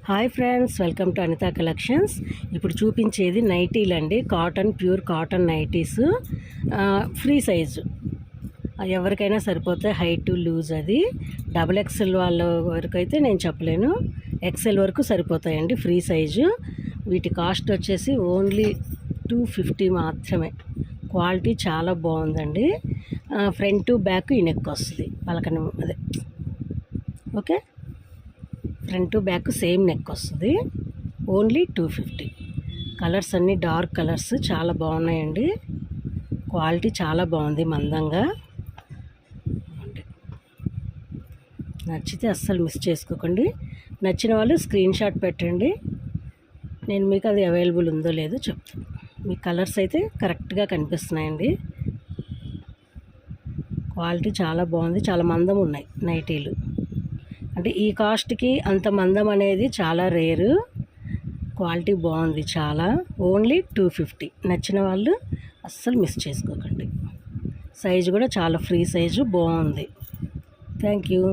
Hi friends, welcome to Anita collections. ఇప్పుడు చూపించేది నైటీలు అండి. Pure cotton nighties, free size, ఎవరికైనా సరిపోతే హైట్ లూజ్. అది XXL వాళ్ళ వరకు అయితే నేను చెప్పలేను, XL వరకు సరిపోతాయండి, ఫ్రీ సైజు. వీటి కాస్ట్ వచ్చేసి ఓన్లీ 250 మాత్రమే. క్వాలిటీ చాలా బాగుందండి. ఫ్రంట్ బ్యాక్ ఈ నెక్ వస్తుంది, పలకని అదే okay. Front back same neck వస్తుంది. ఓన్లీ 250. కలర్స్ అన్నీ డార్క్ కలర్స్, చాలా బాగున్నాయండి. క్వాలిటీ చాలా బాగుంది, మందంగా. నచ్చితే అస్సలు మిస్ చేసుకోకండి. నచ్చిన వాళ్ళు స్క్రీన్ షాట్ పెట్టండి, నేను మీకు అది అవైలబుల్ ఉందో లేదో చెప్తాను. మీ కలర్స్ అయితే కరెక్ట్గా కనిపిస్తున్నాయండి. క్వాలిటీ చాలా బాగుంది, చాలా మందం ఉన్నాయి నైటీలు. అంటే ఈ కాస్ట్కి అంత మందం అనేది చాలా రేరు. క్వాలిటీ బాగుంది చాలా. ఓన్లీ 250. నచ్చిన వాళ్ళు అస్సలు మిస్ చేసుకోకండి. సైజు కూడా చాలా ఫ్రీ సైజు, బాగుంది. Thank you.